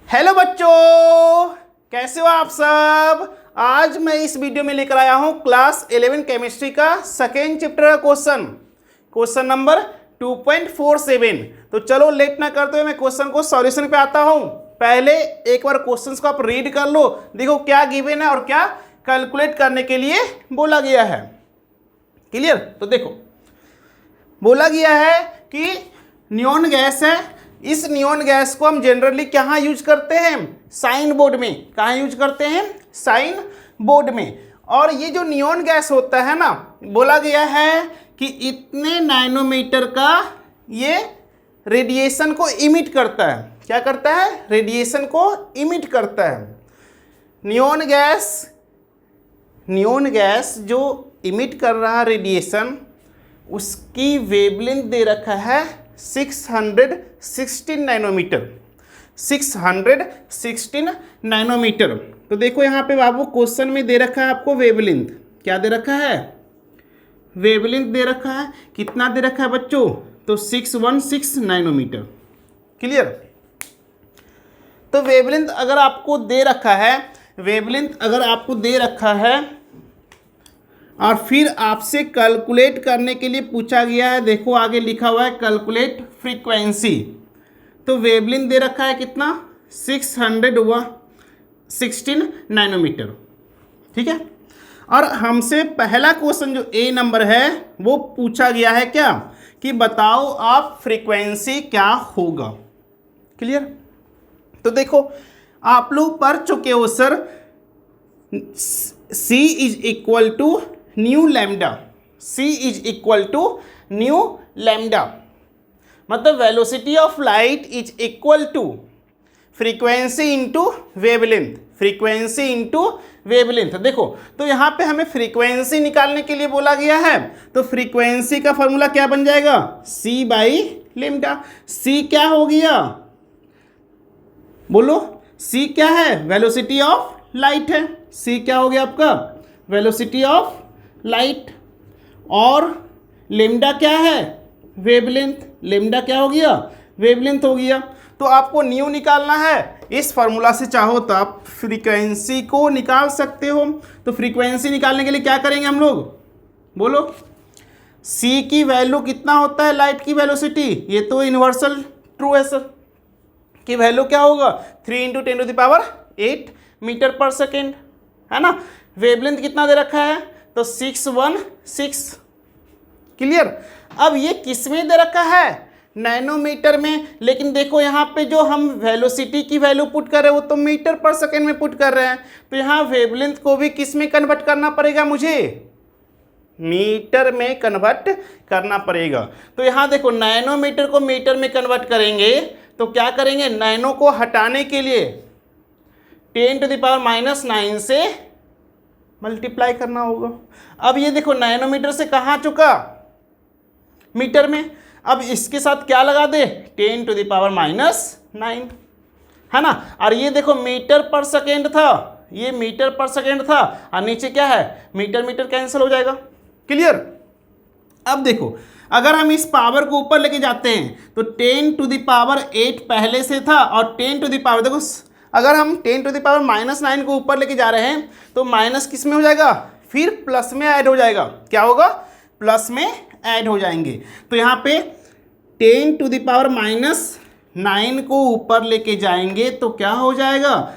Hello बच्चों, कैसे हो आप सब। आज मैं इस वीडियो में लेकर आया हूं क्लास 11 केमिस्ट्री का सेकेंड चैप्टर का क्वेश्चन नंबर 2.47। तो चलो लेट ना करते हुए मैं क्वेश्चन को सॉल्यूशन पे आता हूं। पहले एक बार क्वेश्चंस को आप रीड कर लो, देखो क्या गिवन है और क्या कैलकुलेट करने के लिए बोला गया है। क्लियर। तो देखो बोला गया है कि नियॉन गैस है। इस नियॉन गैस को हम जनरली कहाँ यूज करते हैं? साइन बोर्ड में। कहाँ यूज करते हैं? साइन बोर्ड में। और ये जो नियॉन गैस होता है ना, बोला गया है कि इतने नैनोमीटर का ये रेडिएशन को इमिट करता है। क्या करता है? रेडिएशन को इमिट करता है। नियॉन गैस जो इमिट कर रहा है रेडिएशन, उसकी वेवलेंथ दे रखा है 616 नैनोमीटर। 616 नैनोमीटर। तो देखो यहाँ पे बाबू क्वेश्चन में दे रखा है आपको वेवलेंथ। क्या दे रखा है? वेवलेंथ दे रखा है। कितना दे रखा है बच्चों? तो 616 नैनोमीटर। क्लियर। तो वेवलेंथ अगर आपको दे रखा है, और फिर आपसे कैलकुलेट करने के लिए पूछा गया है। देखो आगे लिखा हुआ है कैलकुलेट फ्रीक्वेंसी। तो वेवलेंथ दे रखा है कितना? 616 नैनोमीटर। ठीक है। और हमसे पहला क्वेश्चन जो ए नंबर है वो पूछा गया है क्या कि बताओ आप फ्रीक्वेंसी क्या होगा। क्लियर। तो देखो आप लोग पढ़ चुके हो sir, C is equal to nu lambda. C is equal to nu lambda, मतलब velocity of light is equal to frequency into wavelength. Frequency into wavelength. देखो तो यहाँ पे हमें फ्रीक्वेंसी निकालने के लिए बोला गया है। तो फ्रीक्वेंसी का फॉर्मूला क्या बन जाएगा? C by lambda. C क्या हो गया? बोलो। C क्या है? वेलोसिटी ऑफ लाइट है। C क्या हो गया आपका? Velocity of light. और लैम्डा क्या है? वेवलेंथ। लैम्डा क्या हो गया? वेवलेंथ हो गया। तो आपको न्यू निकालना है। इस फार्मूला से चाहो तो आप फ्रीक्वेंसी को निकाल सकते हो। तो फ्रीक्वेंसी निकालने के लिए क्या करेंगे हम लोग? बोलो। C की वैल्यू कितना होता है लाइट की वेलोसिटी? ये तो यूनिवर्सल ट्रू है सर। की वैल्यू क्या होगा? 3 × 10⁸ मीटर पर सेकेंड, है ना। वेवलेंथ कितना दे रखा है? तो 616। क्लियर। अब ये किस में दे रखा है? नैनोमीटर में। लेकिन देखो यहाँ पे जो हम वेलोसिटी की वैल्यू पुट कर रहे हैं वो तो मीटर पर सेकेंड में पुट कर रहे हैं। तो यहाँ वेवलेंथ को भी किस में कन्वर्ट करना पड़ेगा? मुझे मीटर में कन्वर्ट करना पड़ेगा। तो यहाँ देखो नैनोमीटर को मीटर में कन्वर्ट करेंगे तो क्या करेंगे? नैनो को हटाने के लिए 10⁻⁹ से मल्टीप्लाई करना होगा। अब ये देखो नैनोमीटर से कहाँ चुका? मीटर में। अब इसके साथ क्या लगा दे? 10⁻⁹, है ना। और ये देखो मीटर पर सेकेंड था, ये मीटर पर सेकेंड था, और नीचे क्या है? मीटर कैंसिल हो जाएगा। क्लियर। अब देखो अगर हम इस पावर को ऊपर लेके जाते हैं तो 10⁸ पहले से था, और 10⁻, देखो अगर हम 10⁻⁹ को ऊपर लेके जा रहे हैं तो माइनस किस में हो जाएगा? फिर प्लस में ऐड हो जाएगा। क्या होगा? प्लस में ऐड हो जाएंगे। तो यहाँ पे 10⁻⁹ को ऊपर लेके जाएंगे तो क्या हो जाएगा?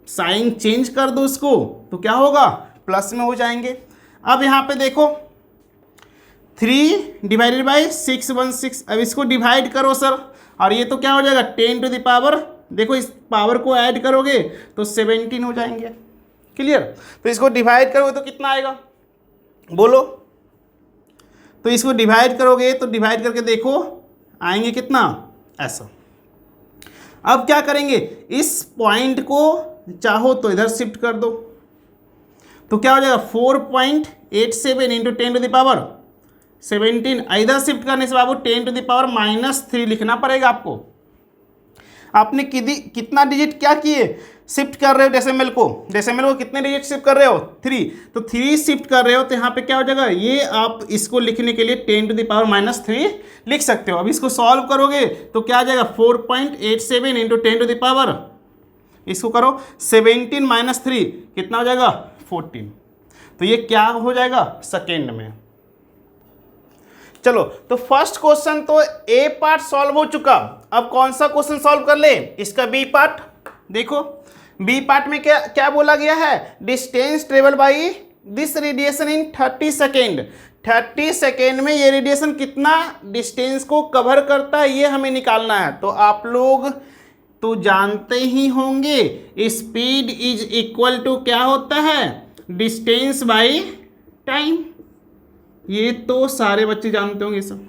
साइन चेंज कर दो उसको तो क्या होगा? प्लस में हो जाएंगे। अब यहाँ पे देखो 3/616। अब इसको डिवाइड करो सर, और ये तो क्या हो जाएगा? 10⁻, देखो इस पावर को ऐड करोगे तो 17 हो जाएंगे। क्लियर। तो इसको डिवाइड करोगे तो कितना आएगा? बोलो। तो इसको डिवाइड करोगे तो डिवाइड करके देखो आएंगे कितना? ऐसा। अब क्या करेंगे? इस पॉइंट को चाहो तो इधर शिफ्ट कर दो तो क्या हो जाएगा? 4.87 × 10⁻17। इधर शिफ्ट करने से बाबू 10⁻³ लिखना पड़ेगा आपको। आपने कितना डिजिट क्या किए? शिफ्ट कर रहे हो डेसिमल को कितने डिजिट शिफ्ट कर रहे हो? 3। तो 3 शिफ्ट कर रहे हो तो यहाँ पे क्या हो जाएगा? ये आप इसको लिखने के लिए 10⁻³ लिख सकते हो। अब इसको सॉल्व करोगे तो क्या आ जाएगा? 4.87 × इसको करो 17 माइनस 3 कितना हो जाएगा 14। तो ये क्या हो जाएगा सेकेंड में। चलो तो फर्स्ट क्वेश्चन तो ए पार्ट सॉल्व हो चुका। अब कौन सा क्वेश्चन सॉल्व कर ले, इसका बी पार्ट। देखो बी पार्ट में क्या क्या बोला गया है, distance travel by this radiation in 30 second. 30 second में ये रेडिएशन कितना डिस्टेंस को कवर करता है ये हमें निकालना है। तो आप लोग तो जानते ही होंगे स्पीड इज इक्वल टू क्या होता है, डिस्टेंस बाई टाइम। ये तो सारे बच्चे जानते होंगे सब।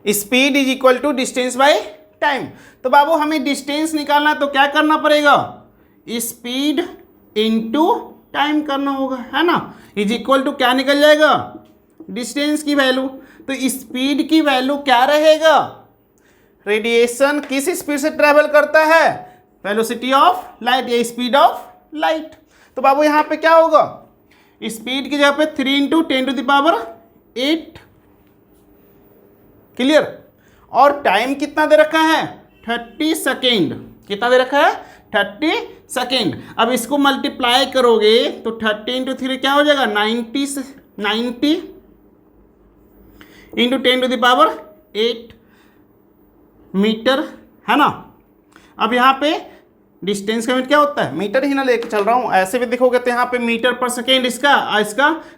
Speed is equal to distance by time. तो बाबू हमें डिस्टेंस निकालना तो क्या करना पड़ेगा, स्पीड इनटू टाइम करना होगा, है ना। इज इक्वल टू क्या निकल जाएगा, डिस्टेंस की वैल्यू। तो स्पीड की वैल्यू क्या रहेगा, रेडिएशन किस स्पीड से ट्रेवल करता है, वेलोसिटी ऑफ लाइट या स्पीड ऑफ लाइट। तो बाबू यहाँ पे क्या होगा, स्पीड की जगह पे 3 इंटू 10⁸। क्लियर। और टाइम कितना दे रखा है 30 सेकेंड। कितना दे रखा है 30 सेकेंड। अब इसको मल्टीप्लाई करोगे तो 30 इंटू 3 क्या हो जाएगा 90 इंटू 10⁸ मीटर, है ना। अब यहाँ पे डिस्टेंस का यूनिट क्या होता है, मीटर ही ना लेके चल रहा हूँ। ऐसे भी देखोगे तो यहाँ पे मीटर पर सेकेंड इसका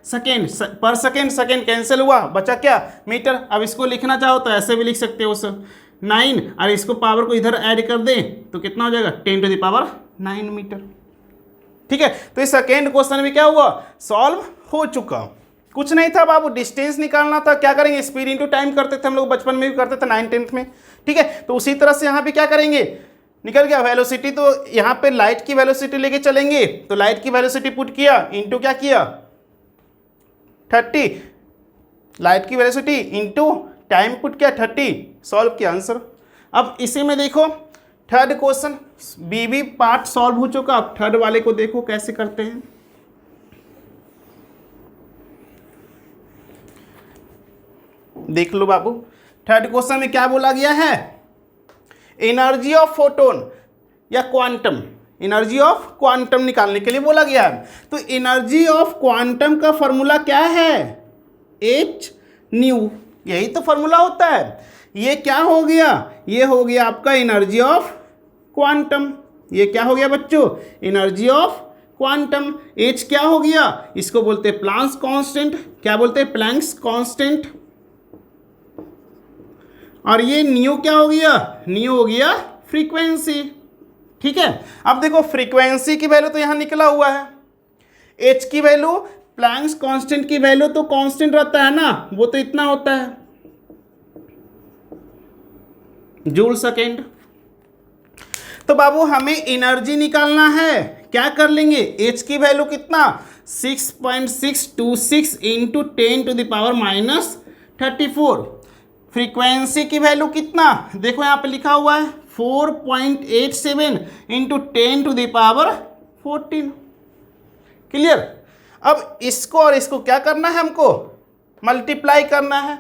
सेकेंड पर सेकेंड, सेकेंड कैंसिल हुआ, बचा क्या मीटर। अब इसको लिखना चाहो तो ऐसे भी लिख सकते हो सर 9, और इसको पावर को इधर ऐड कर दे तो कितना हो जाएगा 10⁹ मीटर। ठीक है। तो इस सेकेंड क्वेश्चन में क्या हुआ, सॉल्व हो चुका। कुछ नहीं था बाबू, डिस्टेंस निकालना था। क्या करेंगे, स्पीड इंटू टाइम करते थे हम लोग, बचपन में भी करते थे 9th 10th में। ठीक है। तो उसी तरह से यहाँ पे क्या करेंगे, निकल गया वेलोसिटी। तो यहाँ पे लाइट की वेलोसिटी लेके चलेंगे तो लाइट की वेलोसिटी पुट किया इंटू क्या किया 30, लाइट की वेलोसिटी इंटू टाइम पुट किया 30, सॉल्व किया आंसर। अब इसी में देखो third question, B part solve हो चुका। अब थर्ड वाले को देखो कैसे करते हैं। देख लो बाबू, थर्ड क्वेश्चन में क्या बोला गया है, एनर्जी ऑफ फोटोन या क्वांटम, एनर्जी ऑफ क्वांटम निकालने के लिए बोला गया है। तो एनर्जी ऑफ क्वांटम का फॉर्मूला क्या है, h न्यू, यही तो फॉर्मूला होता है। ये क्या हो गया, ये हो गया आपका एनर्जी ऑफ क्वांटम। ये क्या हो गया बच्चों, एनर्जी ऑफ क्वांटम। h क्या हो गया, इसको बोलते हैं प्लांक्स कांस्टेंट। क्या बोलते हैं, प्लैंक्स कांस्टेंट। और ये न्यू क्या हो गया, न्यू हो गया फ्रीक्वेंसी। ठीक है। अब देखो फ्रीक्वेंसी की वैल्यू तो यहाँ निकला हुआ है, h की वैल्यू, प्लैंक्स कांस्टेंट की वैल्यू तो कांस्टेंट रहता है ना, वो तो इतना होता है जूल सेकेंड। तो बाबू हमें एनर्जी निकालना है, क्या कर लेंगे, h की वैल्यू कितना 6.626 इंटू 10⁻34। फ्रीक्वेंसी की वैल्यू कितना, देखो यहाँ पे लिखा हुआ है 4.87 इंटू 10⁻14। क्लियर। अब इसको और इसको क्या करना है, हमको मल्टीप्लाई करना है।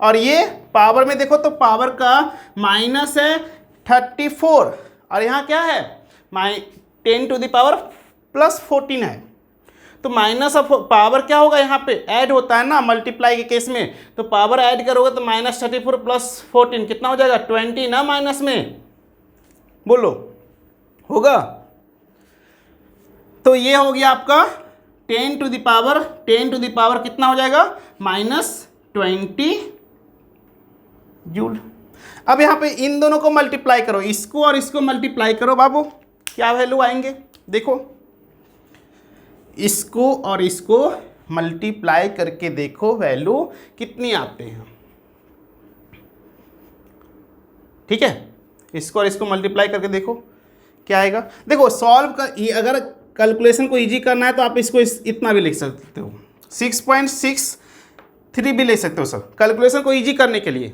और ये पावर में देखो तो पावर का माइनस है 34 और यहाँ क्या है 10⁻+14 है। तो माइनस ऑफ पावर क्या होगा, यहाँ पे ऐड होता है ना मल्टीप्लाई के केस में, तो पावर ऐड करोगे तो -34+14 कितना हो जाएगा 20 ना, माइनस में बोलो होगा। तो ये हो गया आपका 10⁻, कितना हो जाएगा -20 जूल। अब यहाँ पे इन दोनों को मल्टीप्लाई करो, इसको और इसको मल्टीप्लाई करो बाबू, क्या वैल्यू आएंगे, देखो इसको और इसको मल्टीप्लाई करके देखो वैल्यू कितनी आते हैं। ठीक है। इसको और इसको मल्टीप्लाई करके देखो क्या आएगा। देखो सॉल्व कर, अगर कैलकुलेशन को इजी करना है तो आप इसको इतना भी लिख सकते हो, 6.63 भी ले सकते हो सर। कैलकुलेशन को इजी करने के लिए,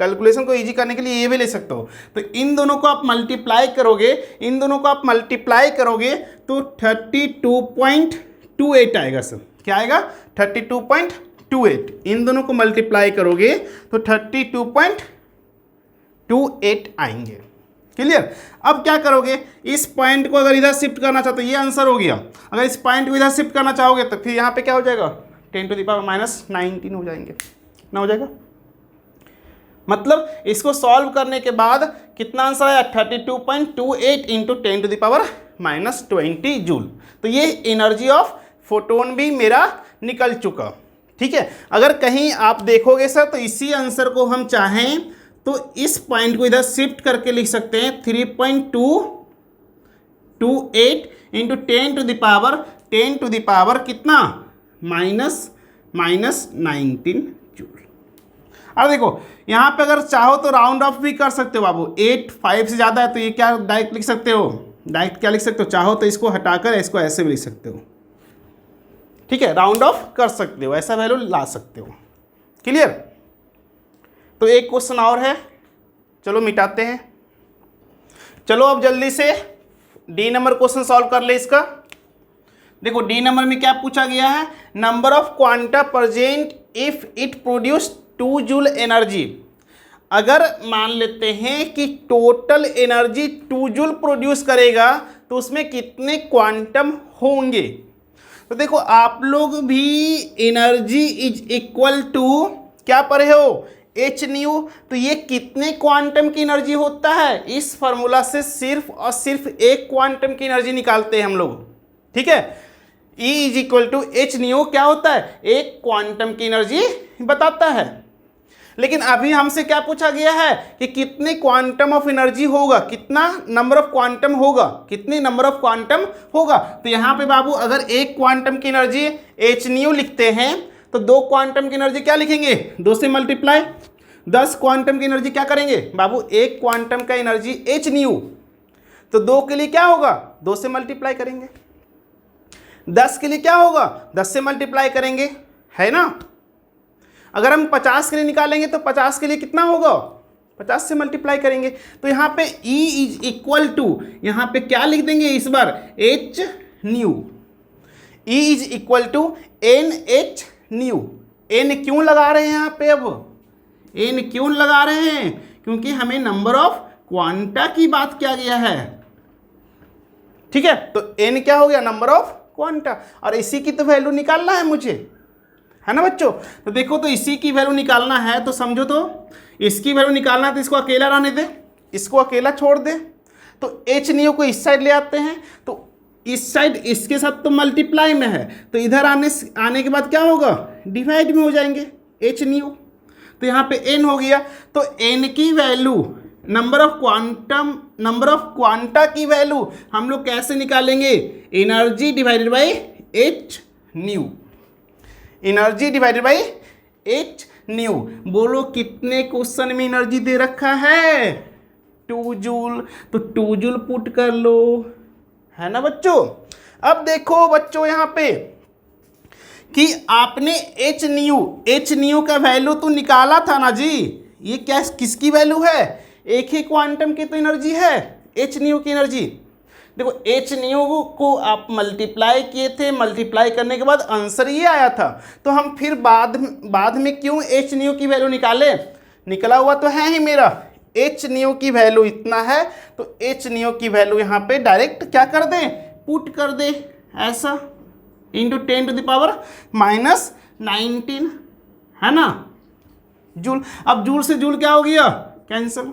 कैलकुलेशन को इजी करने के लिए ये भी ले सकते हो। तो इन दोनों को आप मल्टीप्लाई करोगे, इन दोनों को आप मल्टीप्लाई करोगे तो 32.28 आएगा सर। क्या आएगा 32.28। इन दोनों को मल्टीप्लाई करोगे तो 32.28 आएंगे। क्लियर। अब क्या करोगे, इस पॉइंट को अगर इधर शिफ्ट करना चाहते हो, ये आंसर हो गया। अगर इस पॉइंट को इधर शिफ्ट करना चाहोगे तो फिर यहाँ पे क्या हो जाएगा, 10⁻⁻19 हो जाएंगे ना, हो जाएगा। मतलब इसको सॉल्व करने के बाद कितना आंसर आया, 32.28 इंटू 10⁻⁻20 जूल। तो ये एनर्जी ऑफ फोटोन भी मेरा निकल चुका। ठीक है, अगर कहीं आप देखोगे सर तो इसी आंसर को हम चाहें तो इस पॉइंट को इधर शिफ्ट करके लिख सकते हैं 3.228 इंटू 10⁻10⁻, कितना, -19 जूल। अब देखो यहाँ पे अगर चाहो तो राउंड ऑफ भी कर सकते हो बाबू, 8 5 से ज़्यादा है तो ये क्या डायरेक्ट लिख सकते हो, डायरेक्ट क्या लिख सकते हो, चाहो तो इसको हटाकर इसको ऐसे भी लिख सकते हो। ठीक है, राउंड ऑफ कर सकते हो, ऐसा वैल्यू ला सकते हो। क्लियर। तो एक क्वेश्चन और है, चलो मिटाते हैं। चलो अब जल्दी से डी नंबर क्वेश्चन सॉल्व कर ले इसका। देखो डी नंबर में क्या पूछा गया है, number of quanta present if it produce 2 joule energy. अगर मान लेते हैं कि टोटल एनर्जी 2 जूल प्रोड्यूस करेगा तो उसमें कितने क्वांटम होंगे। तो देखो आप लोग भी एनर्जी इज इक्वल टू क्या पढ़े हो, एच न्यू। तो ये कितने क्वांटम की एनर्जी होता है, इस फॉर्मूला से सिर्फ और सिर्फ एक क्वांटम की एनर्जी निकालते हैं हम लोग। ठीक है, E is equal to H nu क्या होता है, एक क्वांटम की एनर्जी बताता है। लेकिन अभी हमसे क्या पूछा गया है कि कितने क्वांटम ऑफ एनर्जी होगा, कितना नंबर ऑफ क्वांटम होगा, कितने नंबर ऑफ क्वांटम होगा। तो यहाँ पे बाबू अगर एक क्वांटम की एनर्जी एच न्यू लिखते हैं तो 2 क्वांटम की एनर्जी क्या लिखेंगे, 2 से मल्टीप्लाई। 10 क्वांटम की एनर्जी क्या करेंगे बाबू, एक क्वांटम का एनर्जी एच न्यू, तो 2 के लिए क्या होगा, 2 से मल्टीप्लाई करेंगे। 10 के लिए क्या होगा, 10 से मल्टीप्लाई करेंगे, है ना। अगर हम 50 के लिए निकालेंगे तो 50 के लिए कितना होगा, 50 से मल्टीप्लाई करेंगे। तो यहाँ पे E इज इक्वल टू, यहाँ पे क्या लिख देंगे इस बार, H nu. E is equal to N H nu. N क्यों लगा रहे हैं यहाँ पे, अब एन क्यों लगा रहे हैं, क्योंकि हमें नंबर ऑफ क्वांटा की बात किया गया है। ठीक है, तो एन क्या हो गया, नंबर ऑफ क्वांटा, और इसी की तो वैल्यू निकालना है मुझे, है ना बच्चों। तो देखो तो इसी की वैल्यू निकालना है तो समझो, तो इसकी वैल्यू निकालना है तो इसको अकेला रहने दे, इसको अकेला छोड़ दे। तो एच न्यू को इस साइड ले आते हैं, तो इस साइड इसके साथ तो मल्टीप्लाई में है, तो इधर आने के बाद क्या होगा, डिवाइड में हो जाएंगे एच न्यू। तो यहाँ पे एन हो गया, तो एन की वैल्यू, नंबर ऑफ क्वांटा की वैल्यू हम लोग कैसे निकालेंगे, energy divided by H new, energy divided by H new. बोलो कितने क्वेश्चन में एनर्जी दे रखा है, 2 जूल, तो 2 जूल पुट कर लो, है ना बच्चों। अब देखो बच्चों यहाँ पे कि आपने एच न्यू का वैल्यू तो निकाला था ना जी, ये क्या किसकी वैल्यू है, एक ही क्वांटम की तो एनर्जी है, एच न्यू की एनर्जी। देखो एच न्यू को आप मल्टीप्लाई किए थे, मल्टीप्लाई करने के बाद आंसर ये आया था, तो हम फिर बाद में क्यों एच न्यू की वैल्यू निकाले, निकला हुआ तो है ही मेरा, एच न्यू की वैल्यू इतना है, तो एच न्यू की वैल्यू यहाँ पे डायरेक्ट क्या कर दें, पुट कर दे ऐसा, इंटू 10⁻⁻19, है ना जूल। अब जूल से जूल क्या हो गया, कैंसिल।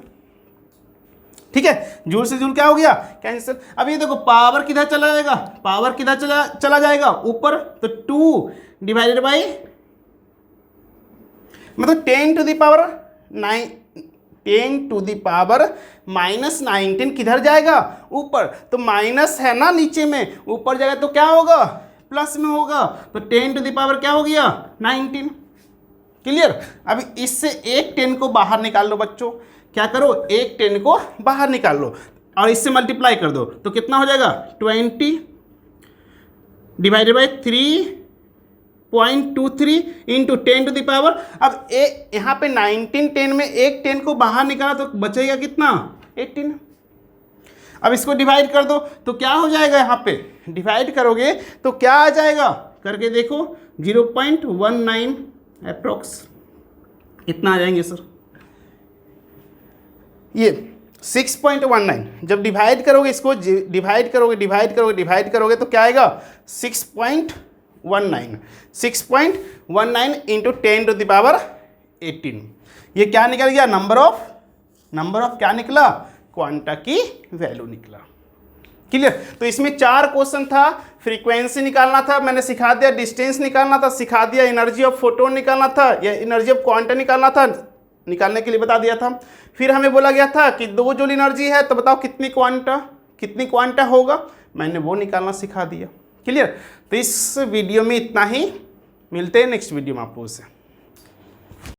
ठीक है, जूल से जूल क्या हो गया, कैंसिल। अब ये देखो पावर किधर चला जाएगा, पावर किधर चला जाएगा, ऊपर, तो 2 डिवाइडेड बाई, मतलब 10⁻⁻19 किधर जाएगा, ऊपर, तो माइनस है ना नीचे में, ऊपर जाएगा तो क्या होगा, प्लस में होगा, तो 10⁻ क्या हो गया, 19। क्लियर। अभी इससे एक 10 को बाहर निकाल लो बच्चों, क्या करो, एक 10 को बाहर निकाल लो और इससे मल्टीप्लाई कर दो, तो कितना हो जाएगा, 20 डिवाइडेड बाई 3.23 इंटू 10⁻। अब यहाँ पे 19 10 में एक 10 को बाहर निकाला तो बचेगा कितना, 18। अब इसको डिवाइड कर दो तो क्या हो जाएगा, यहाँ पे डिवाइड करोगे तो क्या आ जाएगा, करके देखो 0.19 अप्रोक्स, इतना आ जाएंगे सर। ये 6.19 जब डिवाइड करोगे इसको, डिवाइड करोगे तो क्या आएगा 6.19 इंटू 10⁻18। ये क्या निकल गया, नंबर ऑफ क्या निकला, क्वांटा की वैल्यू निकला। क्लियर। तो इसमें 4 क्वेश्चन था, फ्रीक्वेंसी निकालना था, मैंने सिखा दिया, डिस्टेंस निकालना था सिखा दिया, एनर्जी ऑफ फोटोन निकालना था या एनर्जी ऑफ क्वांटा निकालना था, निकालने के लिए बता दिया था। फिर हमें बोला गया था कि 2 जूल एनर्जी है तो बताओ कितनी क्वांटा होगा, मैंने वो निकालना सिखा दिया। क्लियर। तो इस वीडियो में इतना ही, मिलते हैं नेक्स्ट वीडियो में आप लोगों से।